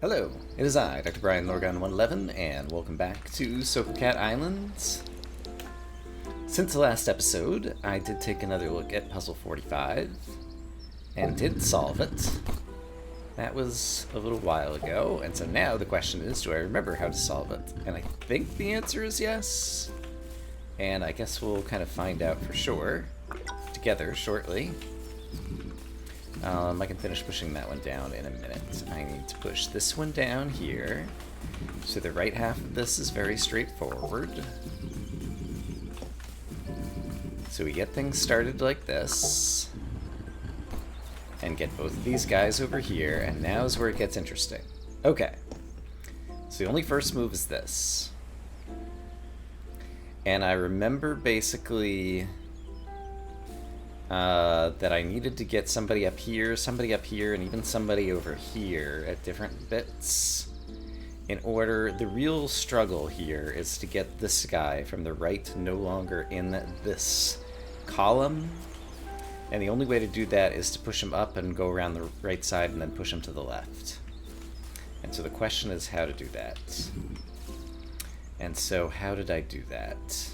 Hello, it is I, Dr. Brian Lorgon 111, and welcome back to SokoCat Islands. Since the last episode, I did take another look at Puzzle 45, and did solve it. That was a little while ago, and so now the question is, do I remember how to solve it? And I think the answer is yes. And I guess we'll kind of find out for sure together shortly. I can finish pushing that one down in a minute. I need to push this one down here. So the right half of this is very straightforward. So we get things started like this. And get both of these guys over here, and now's where it gets interesting. Okay. So the only first move is this. And I remember basically that I needed to get somebody up here, and even somebody over here at different bits. In order, the real struggle here is to get this guy from the right no longer in this column. And the only way to do that is to push him up and go around the right side and then push him to the left. And so the question is how to do that. And so how did I do that?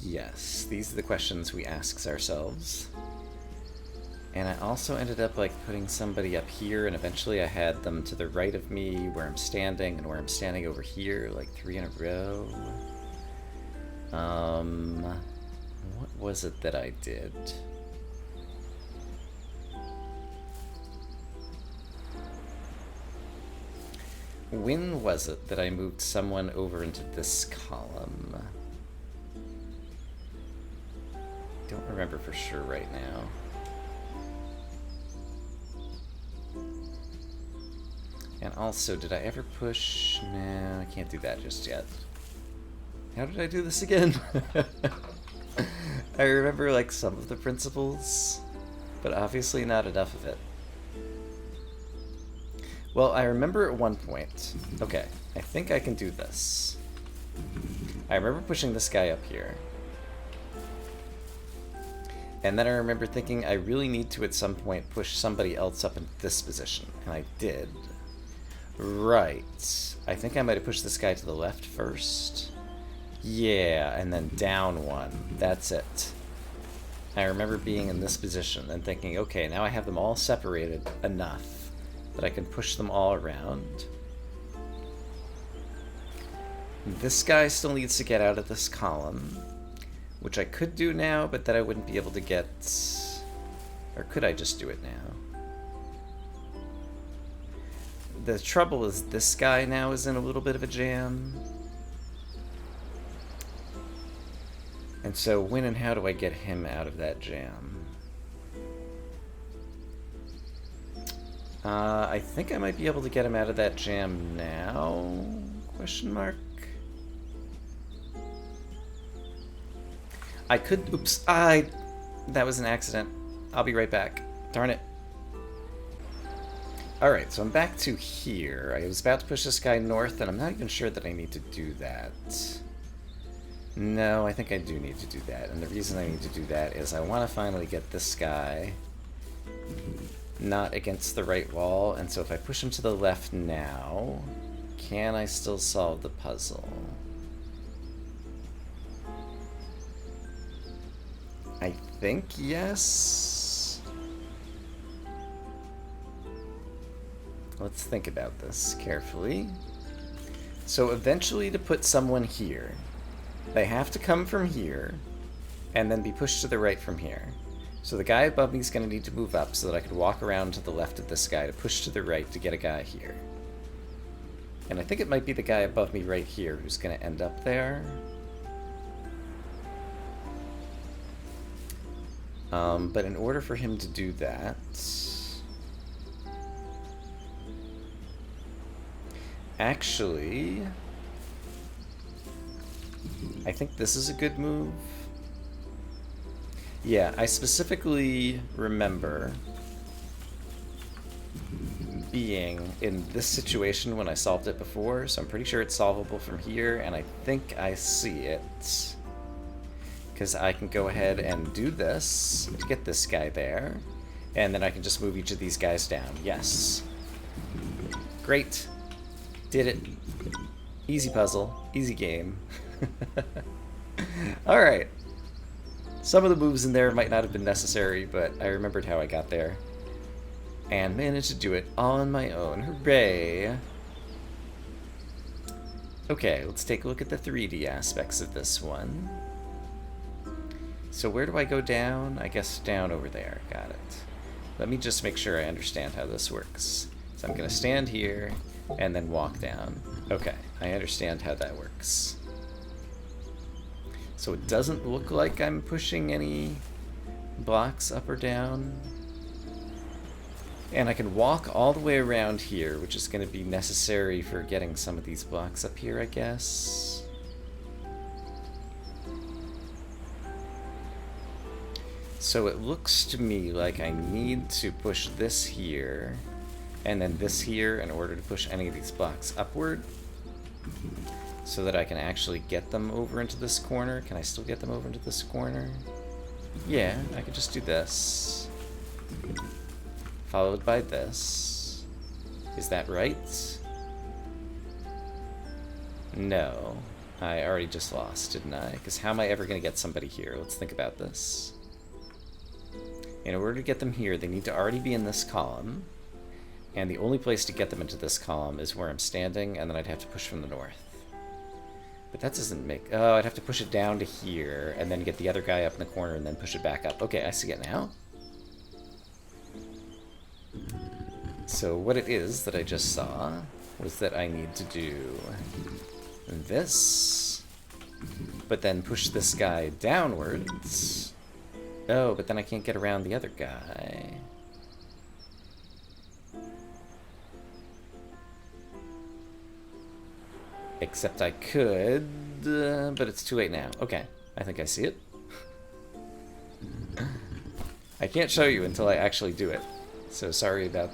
Yes, these are the questions we ask ourselves. And I also ended up like putting somebody up here, and eventually I had them to the right of me where I'm standing, and where I'm standing over here, like 3 in a row. What was it that I did? When was it that I moved someone over into this column? Don't remember for sure right now. And also, did I ever push? No, I can't do that just yet. How did I do this again? I remember like some of the principles, but obviously not enough of it. Well, I remember at one point, okay, I think I can do this. I remember pushing this guy up here. And then I remember thinking I really need to at some point push somebody else up into this position, and I did. Right. I think I might have pushed this guy to the left first. Yeah, and then down one. That's it. I remember being in this position and thinking, okay, now I have them all separated enough that I can push them all around. This guy still needs to get out of this column, which I could do now, but that I wouldn't be able to get... Or could I just do it now? The trouble is this guy now is in a little bit of a jam. And so when and how do I get him out of that jam? I think I might be able to get him out of that jam now? Question mark. I could... Oops. That was an accident. I'll be right back. Darn it. Alright, so I'm back to here. I was about to push this guy north, and I'm not even sure that I need to do that. No, I think I do need to do that. And the reason I need to do that is I want to finally get this guy not against the right wall. And so if I push him to the left now, can I still solve the puzzle? I think yes. Let's think about this carefully. So eventually to put someone here, they have to come from here and then be pushed to the right from here. So the guy above me is going to need to move up so that I could walk around to the left of this guy to push to the right to get a guy here. And I think it might be the guy above me right here who's going to end up there. But in order for him to do that... Actually, I think this is a good move. Yeah, I specifically remember being in this situation when I solved it before, so I'm pretty sure it's solvable from here, and I think I see it. because I can go ahead and do this to get this guy there, and then I can just move each of these guys down. Yes. Great. Did it. Easy puzzle. Easy game. Alright. Some of the moves in there might not have been necessary, but I remembered how I got there. And managed to do it on my own. Hooray! Okay, let's take a look at the 3D aspects of this one. So where do I go down? I guess down over there. Got it. Let me just make sure I understand how this works. So I'm going to stand here and then walk down. Okay, I understand how that works. So it doesn't look like I'm pushing any blocks up or down. And I can walk all the way around here, which is going to be necessary for getting some of these blocks up here, I guess. So it looks to me like I need to push this here, and then this here in order to push any of these blocks upward, so that I can actually get them over into this corner. Can I still get them over into this corner? Yeah, I could just do this. Followed by this. Is that right? No. I already just lost, didn't I? Because how am I ever going to get somebody here? Let's think about this. In order to get them here, they need to already be in this column. And the only place to get them into this column is where I'm standing, and then I'd have to push from the north. But that doesn't make... Oh, I'd have to push it down to here, and then get the other guy up in the corner, and then push it back up. Okay, I see it now. So what it is that I just saw was that I need to do this, but then push this guy downwards. Oh, but then I can't get around the other guy. Except I could, but it's too late now. Okay, I think I see it. I can't show you until I actually do it. So sorry about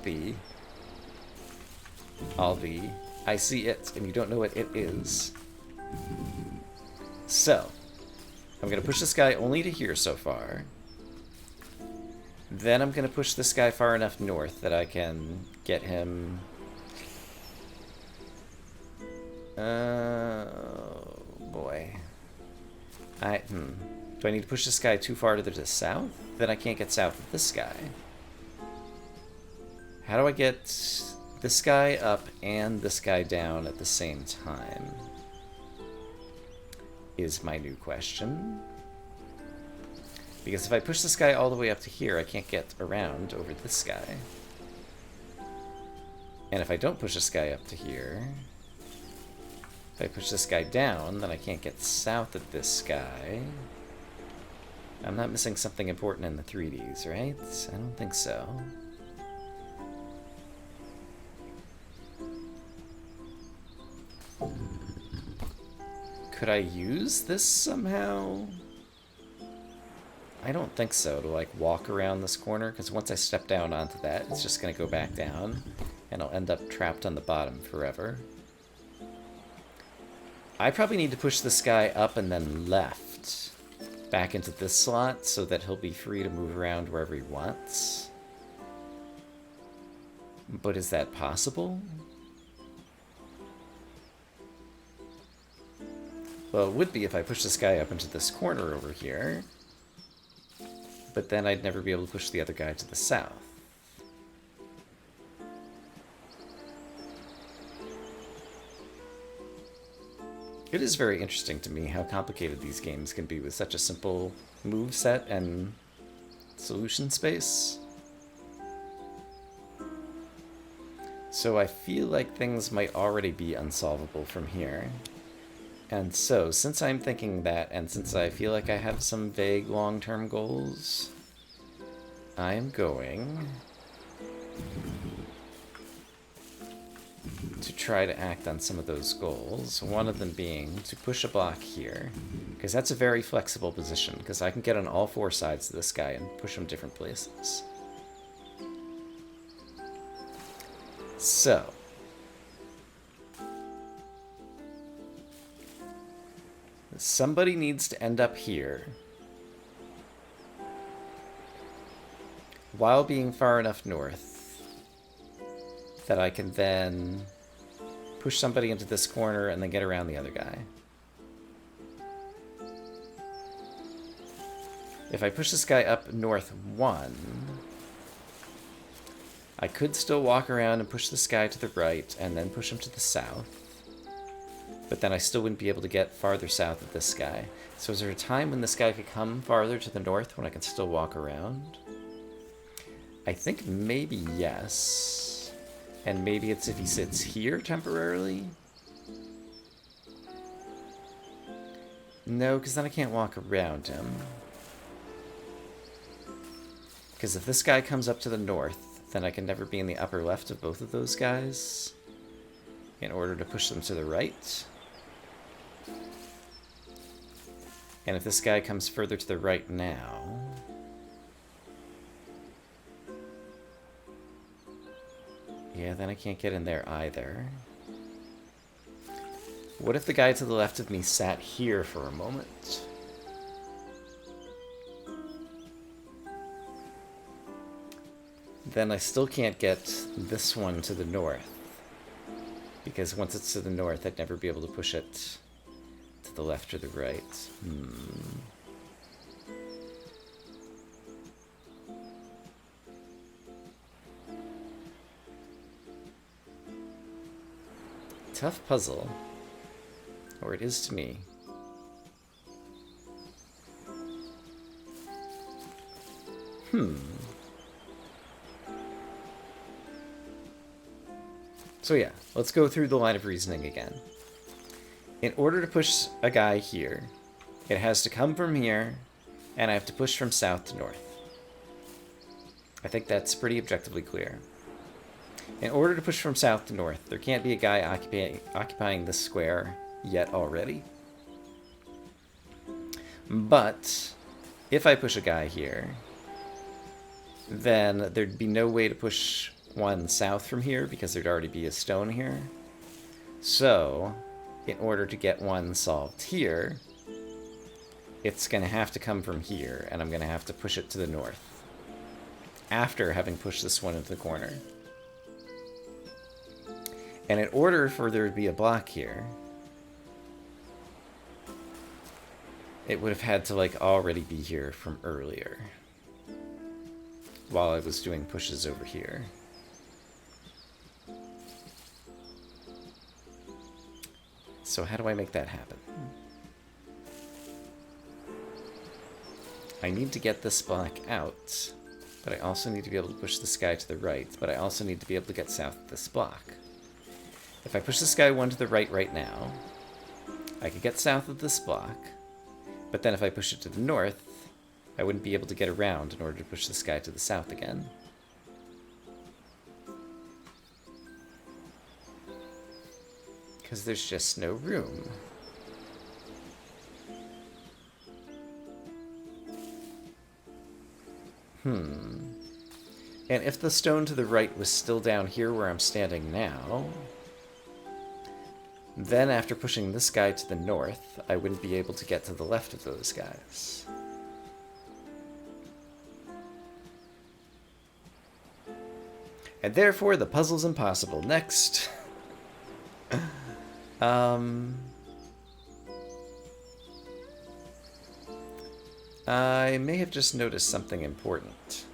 all the I see it and you don't know what it is. So, I'm going to push this guy only to here so far. Then I'm going to push this guy far enough north that I can get him... Oh, boy. Do I need to push this guy too far to the south? Then I can't get south of this guy. How do I get this guy up and this guy down at the same time? Is my new question. Because if I push this guy all the way up to here, I can't get around over this guy. And if I don't push this guy up to here... If I push this guy down, then I can't get south of this guy. I'm not missing something important in the 3Ds, right? I don't think so. Could I use this somehow? I don't think so, to like walk around this corner, because once I step down onto that, it's just going to go back down, and I'll end up trapped on the bottom forever. I probably need to push this guy up and then left back into this slot so that he'll be free to move around wherever he wants. But is that possible? Well, it would be if I push this guy up into this corner over here. But then I'd never be able to push the other guy to the south. It is very interesting to me how complicated these games can be with such a simple move set and solution space. So I feel like things might already be unsolvable from here. And so, since I'm thinking that, and since I feel like I have some vague long-term goals, I'm going to try to act on some of those goals. One of them being to push a block here, because that's a very flexible position, because I can get on all four sides of this guy and push him different places. So, somebody needs to end up here while being far enough north that I can then push somebody into this corner and then get around the other guy. If I push this guy up north 1, I could still walk around and push this guy to the right and then push him to the south. But then I still wouldn't be able to get farther south of this guy. So is there a time when this guy could come farther to the north when I can still walk around? I think maybe yes. And maybe it's if he sits here temporarily? No, because then I can't walk around him. Because if this guy comes up to the north, then I can never be in the upper left of both of those guys in order to push them to the right. And if this guy comes further to the right now... yeah, then I can't get in there either. What if the guy to the left of me sat here for a moment? Then I still can't get this one to the north. Because once it's to the north, I'd never be able to push it to the left or the right. Tough puzzle. Or it is to me. So yeah, let's go through the line of reasoning again. In order to push a guy here, it has to come from here, and I have to push from south to north. I think that's pretty objectively clear. In order to push from south to north, there can't be a guy occupying this square yet already. But if I push a guy here, then there'd be no way to push one south from here because there'd already be a stone here. So, in order to get one solved here, it's going to have to come from here, and I'm going to have to push it to the north after having pushed this one into the corner. And in order for there to be a block here, it would have had to like already be here from earlier while I was doing pushes over here. So how do I make that happen? I need to get this block out, but I also need to be able to push this guy to the right, but I also need to be able to get south of this block. If I push this guy one to the right now, I could get south of this block, but then if I push it to the north, I wouldn't be able to get around in order to push this guy to the south again. Because there's just no room. And if the stone to the right was still down here where I'm standing now, then after pushing this guy to the north, I wouldn't be able to get to the left of those guys. And therefore, the puzzle's impossible. Next. I may have just noticed something important.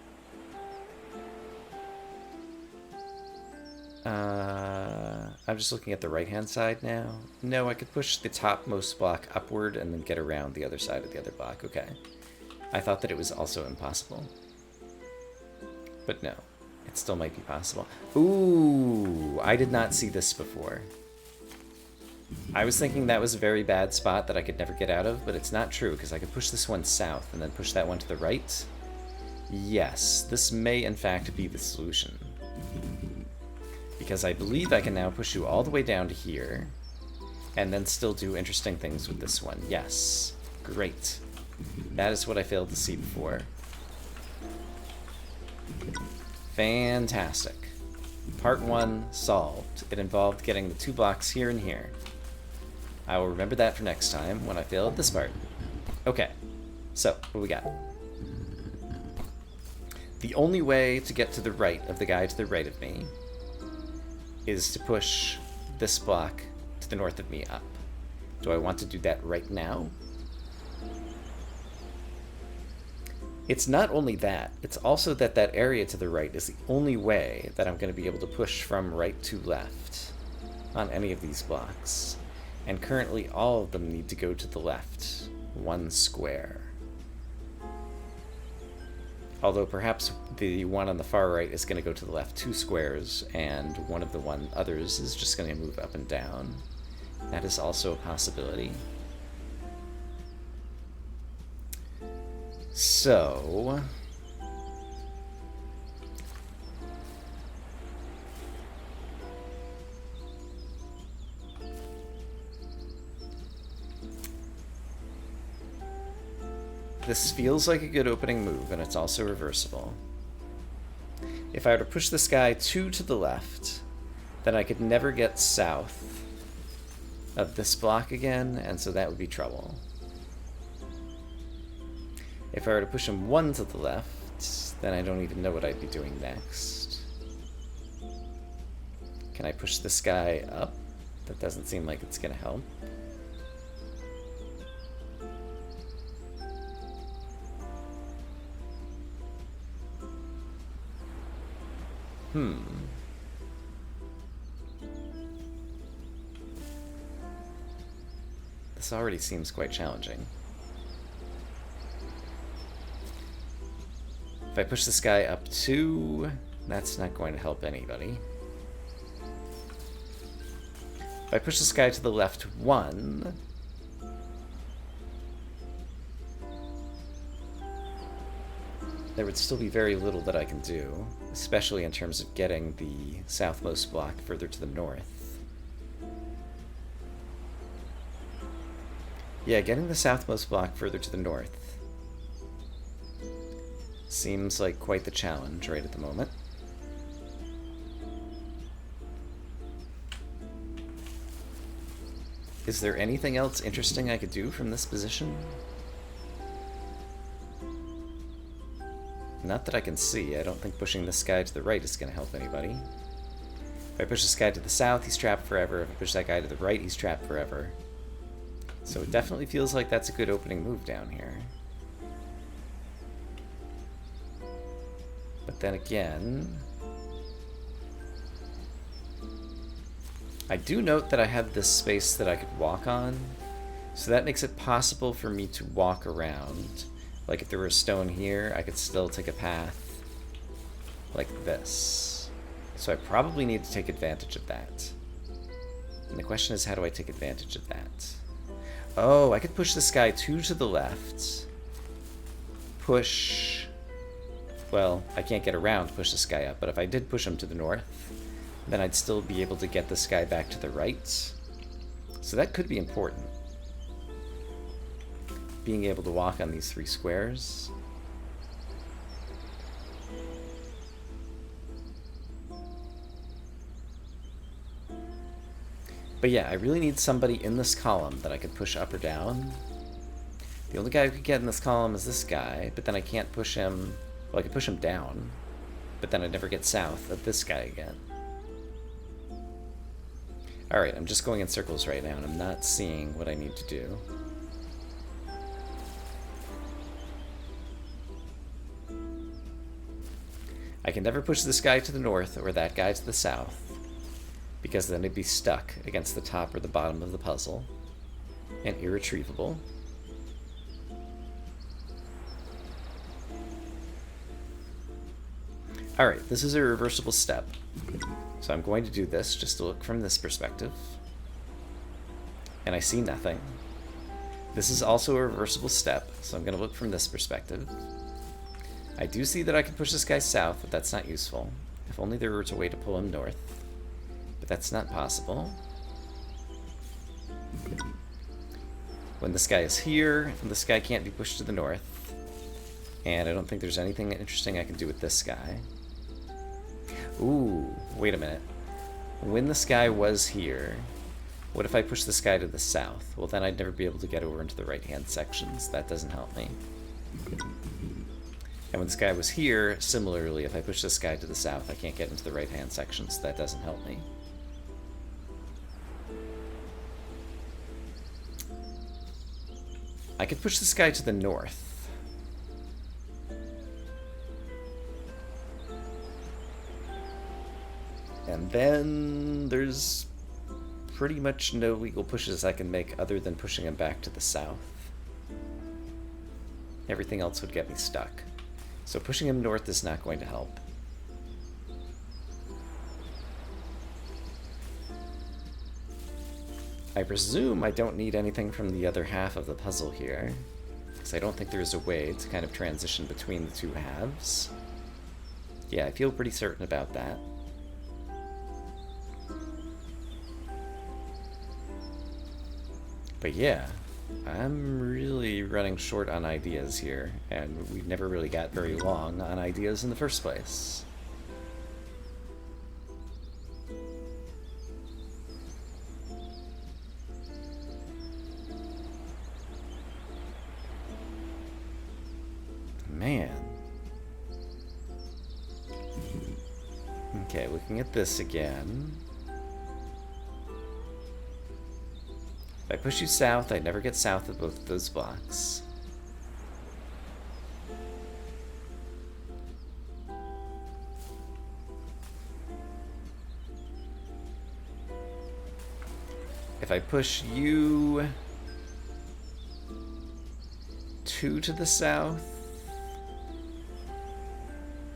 I'm just looking at the right-hand side now. No, I could push the topmost block upward and then get around the other side of the other block. Okay. I thought that it was also impossible. But no, it still might be possible. Ooh, I did not see this before. I was thinking that was a very bad spot that I could never get out of, but it's not true, because I could push this one south and then push that one to the right. Yes, this may in fact be the solution. Because I believe I can now push you all the way down to here, and then still do interesting things with this one. Yes. Great. That is what I failed to see before. Fantastic. Part 1 solved. It involved getting the 2 blocks here and here. I will remember that for next time when I fail at this part. Okay, so what we got? The only way to get to the right of the guy to the right of me is to push this block to the north of me up. Do I want to do that right now? It's not only that, it's also that that area to the right is the only way that I'm going to be able to push from right to left on any of these blocks. And currently all of them need to go to the left, 1 square. Although perhaps the one on the far right is going to go to the left 2 squares, and one of the others is just going to move up and down. That is also a possibility. So... this feels like a good opening move, and it's also reversible. If I were to push this guy 2 to the left, then I could never get south of this block again, and so that would be trouble. If I were to push him 1 to the left, then I don't even know what I'd be doing next. Can I push this guy up? That doesn't seem like it's going to help. This already seems quite challenging. If I push this guy up 2, that's not going to help anybody. If I push this guy to the left 1, there would still be very little that I can do, especially in terms of getting the southmost block further to the north. Yeah, getting the southmost block further to the north seems like quite the challenge right at the moment. Is there anything else interesting I could do from this position? Not that I can see. I don't think pushing this guy to the right is going to help anybody. If I push this guy to the south, he's trapped forever. If I push that guy to the right, he's trapped forever. So it definitely feels like that's a good opening move down here. But then again, I do note that I have this space that I could walk on, so that makes it possible for me to walk around. Like if there were a stone here, I could still take a path like this. So I probably need to take advantage of that. And the question is, how do I take advantage of that? Oh, I could push this guy 2 to the left. Push... well, I can't get around to push this guy up, but if I did push him to the north, then I'd still be able to get this guy back to the right. So that could be important. Being able to walk on these 3 squares. But yeah, I really need somebody in this column that I could push up or down. The only guy who could get in this column is this guy, but then I can't push him... well, I could push him down, but then I'd never get south of this guy again. Alright, I'm just going in circles right now, and I'm not seeing what I need to do. I can never push this guy to the north or that guy to the south, because then it'd be stuck against the top or the bottom of the puzzle, and irretrievable. Alright, this is a reversible step, so I'm going to do this just to look from this perspective, and I see nothing. This is also a reversible step, so I'm going to look from this perspective. I do see that I can push this guy south, but that's not useful. If only there was a way to pull him north. But that's not possible. When this guy is here, this guy can't be pushed to the north. And I don't think there's anything interesting I can do with this guy. Ooh, wait a minute. When this guy was here, what if I push this guy to the south? Well, then I'd never be able to get over into the right-hand sections. That doesn't help me. And when this guy was here, similarly, if I push this guy to the south, I can't get into the right-hand section, so that doesn't help me. I could push this guy to the north. And then there's pretty much no legal pushes I can make other than pushing him back to the south. Everything else would get me stuck. So pushing him north is not going to help. I presume I don't need anything from the other half of the puzzle here, because I don't think there's a way to kind of transition between the two halves. Yeah, I feel pretty certain about that. But yeah, I'm really running short on ideas here, and we never really got very long on ideas in the first place. Man. Okay, looking at this again. If I push you south, I never get south of both of those blocks. If I push you 2 to the south,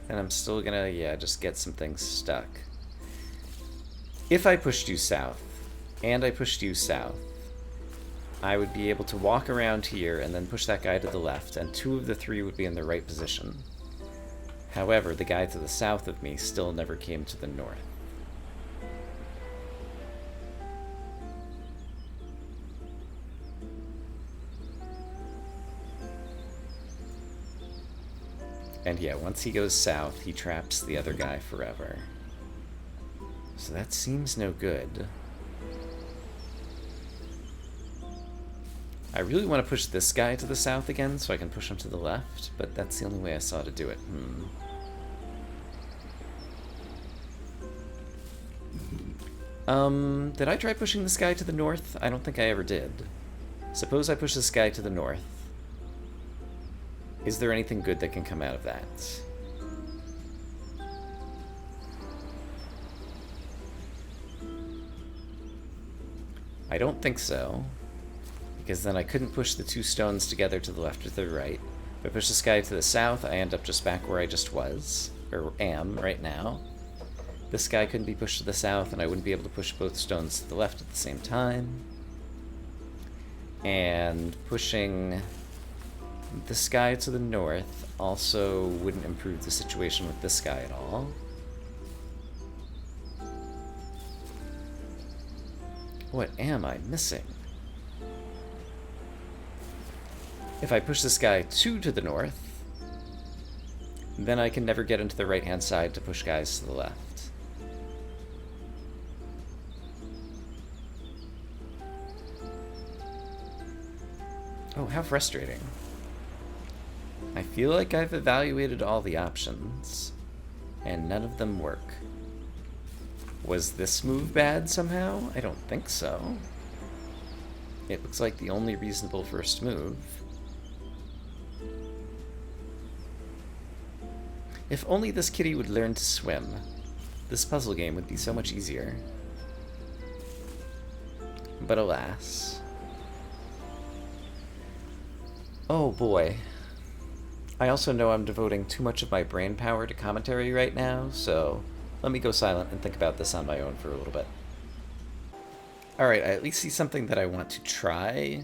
then I'm still gonna, yeah, just get some things stuck. If I pushed you south, and I pushed you south, I would be able to walk around here and then push that guy to the left, and 2 of the 3 would be in the right position. However, the guy to the south of me still never came to the north. And yeah, once he goes south, he traps the other guy forever. So that seems no good. I really want to push this guy to the south again so I can push him to the left, but that's the only way I saw to do it. Did I try pushing this guy to the north? I don't think I ever did. Suppose I push this guy to the north. Is there anything good that can come out of that? I don't think so. Because then I couldn't push the 2 stones together to the left or the right. If I push this guy to the south, I end up just back where I just was, or am right now. This guy couldn't be pushed to the south, and I wouldn't be able to push both stones to the left at the same time. And pushing this guy to the north also wouldn't improve the situation with this guy at all. What am I missing? If I push this guy 2 to the north, then I can never get into the right-hand side to push guys to the left. Oh, how frustrating. I feel like I've evaluated all the options, and none of them work. Was this move bad somehow? I don't think so. It looks like the only reasonable first move. If only this kitty would learn to swim, this puzzle game would be so much easier. But alas. Oh boy. I also know I'm devoting too much of my brain power to commentary right now, so let me go silent and think about this on my own for a little bit. Alright, I at least see something that I want to try.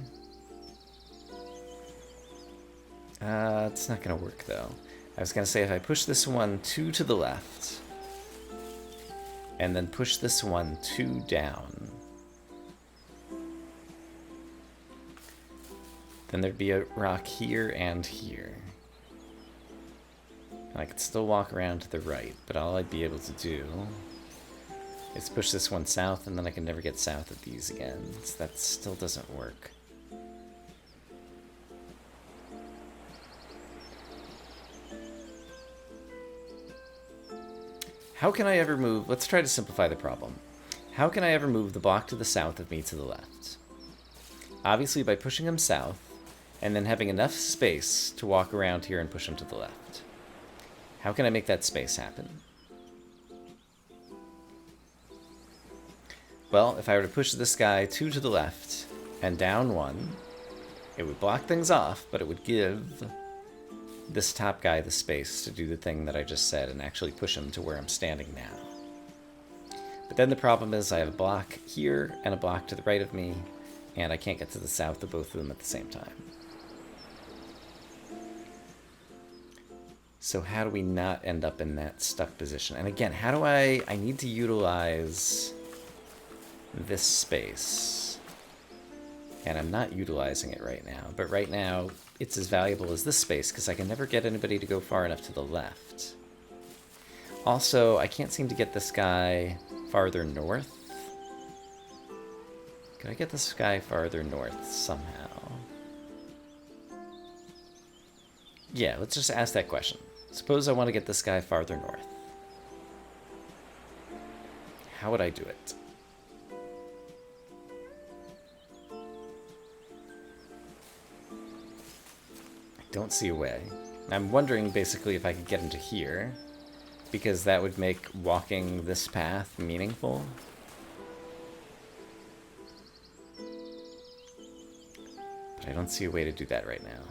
It's not gonna work though. I was gonna say if I push this one 2 to the left, and then push this one 2 down, then there'd be a rock here and here. And I could still walk around to the right, but all I'd be able to do is push this one south, and then I can never get south of these again. So that still doesn't work. How can I ever move... Let's try to simplify the problem. How can I ever move the block to the south of me to the left? Obviously by pushing him south, and then having enough space to walk around here and push him to the left. How can I make that space happen? Well, if I were to push this guy 2 to the left and down 1, it would block things off, but it would give this top guy the space to do the thing that I just said and actually push him to where I'm standing now. But then the problem is I have a block here and a block to the right of me, and I can't get to the south of both of them at the same time. So how do we not end up in that stuck position? And again, how do I need to utilize this space. And I'm not utilizing it right now, but right now it's as valuable as this space because I can never get anybody to go far enough to the left. Also, I can't seem to get this guy farther north. Could I get this guy farther north somehow? Yeah, let's just ask that question. Suppose I want to get this guy farther north. How would I do it? Don't see a way. I'm wondering basically if I could get him to here, because that would make walking this path meaningful. But I don't see a way to do that right now.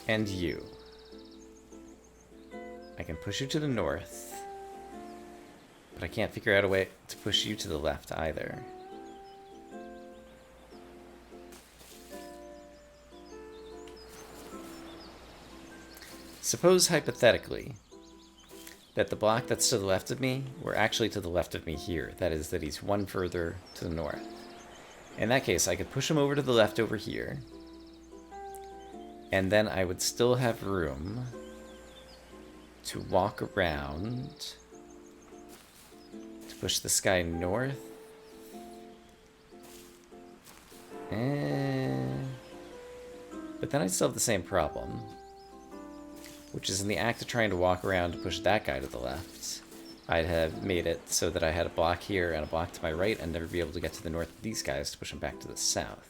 And you. I can push you to the north, but I can't figure out a way to push you to the left either. Suppose, hypothetically, that the block that's to the left of me were actually to the left of me here. That is, that he's one further to the north. In that case, I could push him over to the left over here, and then I would still have room to walk around to push this guy north. But then I'd still have the same problem, which is in the act of trying to walk around to push that guy to the left, I'd have made it so that I had a block here and a block to my right and never be able to get to the north of these guys to push them back to the south.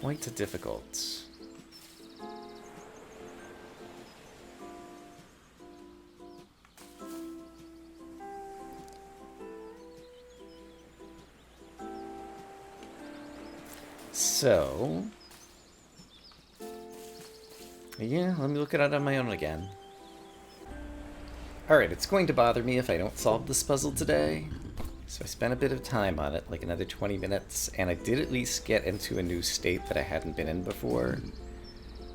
Quite difficult. So, yeah, let me look it out on my own again. Alright, it's going to bother me if I don't solve this puzzle today. So I spent a bit of time on it, like another 20 minutes, and I did at least get into a new state that I hadn't been in before.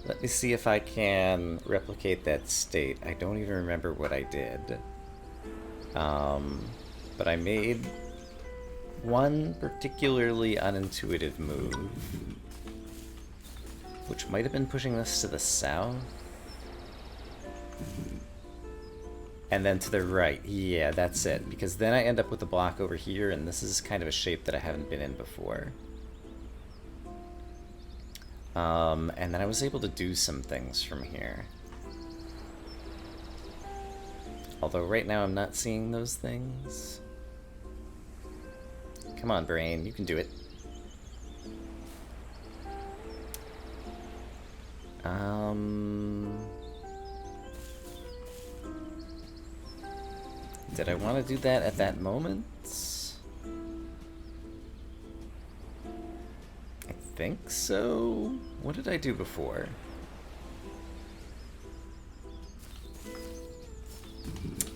Let me see if I can replicate that state. I don't even remember what I did. But I made one particularly unintuitive move, which might have been pushing this to the south. And then to the right. Yeah, that's it. Because then I end up with a block over here, and this is kind of a shape that I haven't been in before. And then I was able to do some things from here. Although right now I'm not seeing those things. Come on, brain, you can do it. Did I want to do that at that moment? I think so. What did I do before?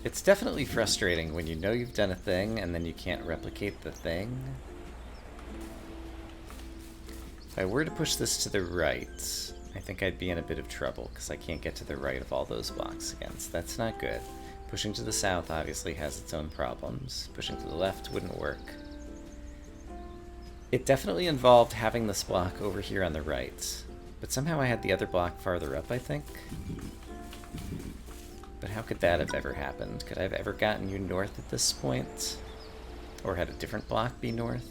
It's definitely frustrating when you know you've done a thing and then you can't replicate the thing. If I were to push this to the right, I think I'd be in a bit of trouble because I can't get to the right of all those blocks again, so that's not good. Pushing to the south obviously has its own problems. Pushing to the left wouldn't work. It definitely involved having this block over here on the right, but somehow I had the other block farther up, I think. But how could that have ever happened? Could I have ever gotten you north at this point? Or had a different block be north?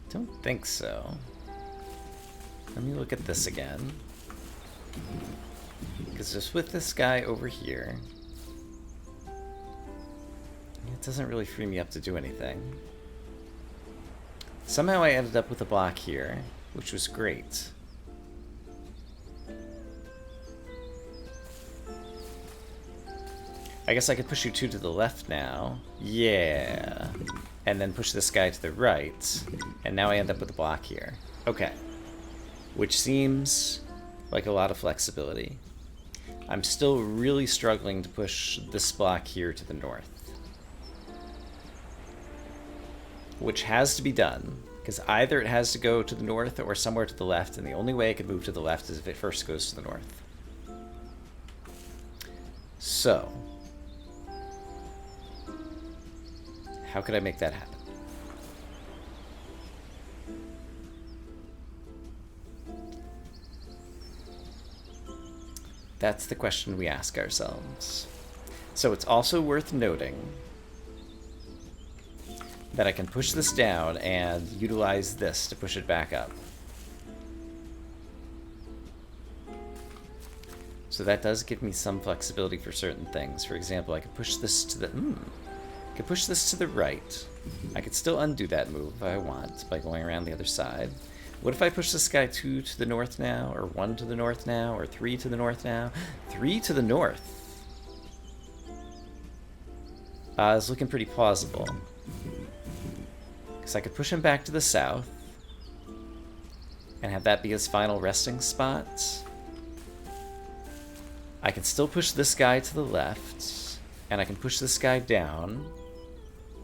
Don't think so. Let me look at this again. Because just with this guy over here, it doesn't really free me up to do anything. Somehow I ended up with a block here, which was great. I guess I could push you 2 to the left now. Yeah. And then push this guy to the right. And now I end up with a block here. Okay. Which seems like a lot of flexibility. I'm still really struggling to push this block here to the north. Which has to be done, because either it has to go to the north or somewhere to the left, and the only way I could move to the left is if it first goes to the north. So, how could I make that happen? That's the question we ask ourselves. So it's also worth noting that I can push this down and utilize this to push it back up. So that does give me some flexibility for certain things. For example, I could push this to the I could push this to the right. I could still undo that move if I want by going around the other side. What if I push this guy 2 to the north now, or 1 to the north now, or 3 to the north now? 3 to the north. It's looking pretty plausible. Because I could push him back to the south and have that be his final resting spot. I can still push this guy to the left, and I can push this guy down.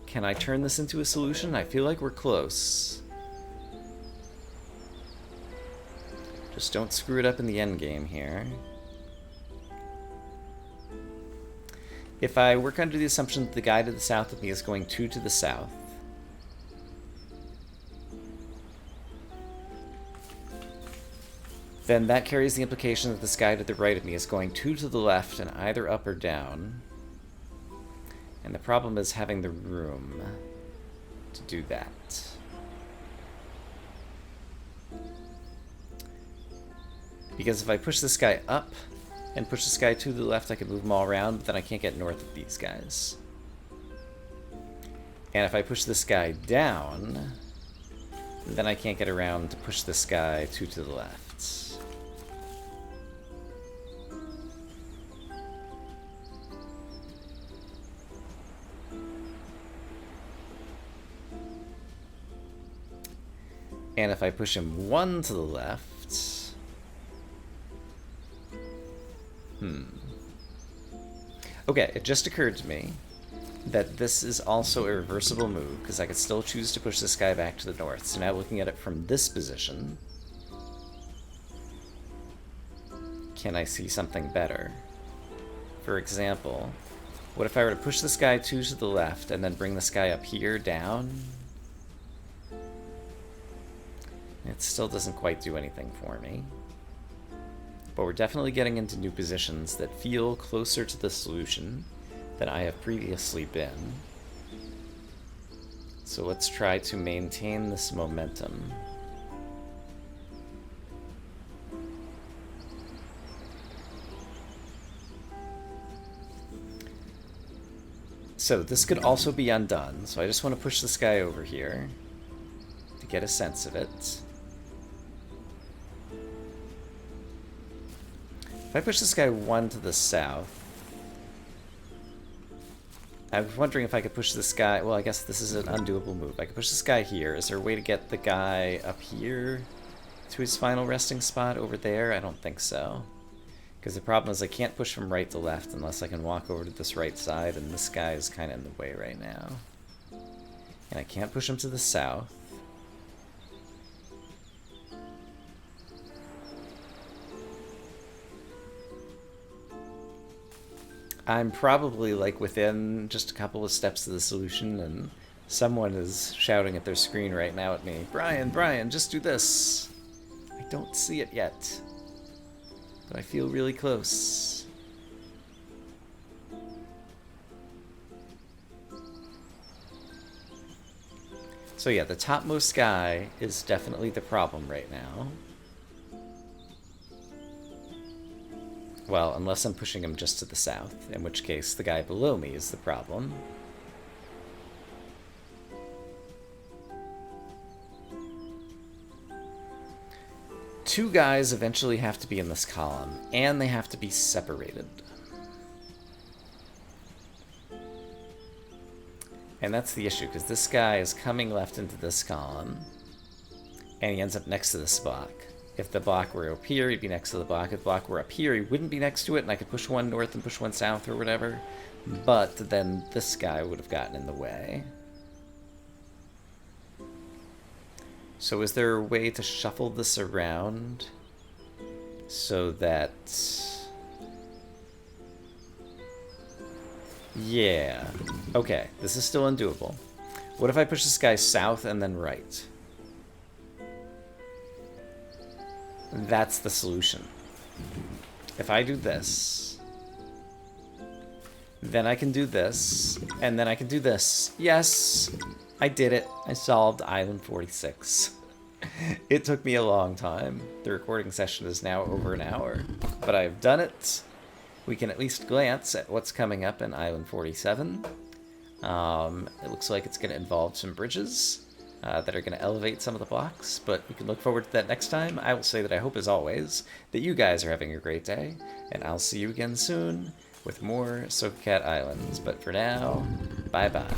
Can I turn this into a solution? I feel like we're close. Just don't screw it up in the end game here. If I work under the assumption that the guy to the south of me is going 2 to the south, then that carries the implication that this guy to the right of me is going 2 to the left and either up or down. And the problem is having the room to do that. Because if I push this guy up and push this guy to the left, I can move them all around, but then I can't get north of these guys. And if I push this guy down, then I can't get around to push this guy 2 to the left. And if I push him 1 to the left... Okay, it just occurred to me that this is also a reversible move, because I could still choose to push this guy back to the north. So now looking at it from this position, can I see something better? For example, what if I were to push this guy 2 to the left and then bring this guy up here down? It still doesn't quite do anything for me. But we're definitely getting into new positions that feel closer to the solution than I have previously been. So let's try to maintain this momentum. So this could also be undone, so I just want to push this guy over here to get a sense of it. If I push this guy 1 to the south, I was wondering if I could push this guy... Well, I guess this is an undoable move. I could push this guy here. Is there a way to get the guy up here to his final resting spot over there? I don't think so. Because the problem is I can't push from right to left unless I can walk over to this right side, and this guy is kind of in the way right now. And I can't push him to the south. I'm probably like within just a couple of steps of the solution, and someone is shouting at their screen right now at me, Brian, just do this. I don't see it yet. but I feel really close. So yeah, the topmost guy is definitely the problem right now. Well, unless I'm pushing him just to the south, in which case the guy below me is the problem. Two guys eventually have to be in this column, and they have to be separated. And that's the issue, because this guy is coming left into this column, and he ends up next to this block. If the block were up here, he'd be next to the block. If the block were up here, he wouldn't be next to it, and I could push one north and push one south or whatever. But then this guy would have gotten in the way. So is there a way to shuffle this around so that... Yeah. Okay, this is still undoable. What if I push this guy south and then right? That's the solution. If I do this, then I can do this, and then I can do this. Yes! I did it. I solved Island 46. It took me a long time. The recording session is now over an hour, but I've done it. We can at least glance at what's coming up in Island 47. It looks like it's going to involve some bridges that are going to elevate some of the blocks, but we can look forward to that next time. I will say that I hope, as always, that you guys are having a great day, and I'll see you again soon with more SokoCat Islands. But for now, bye-bye.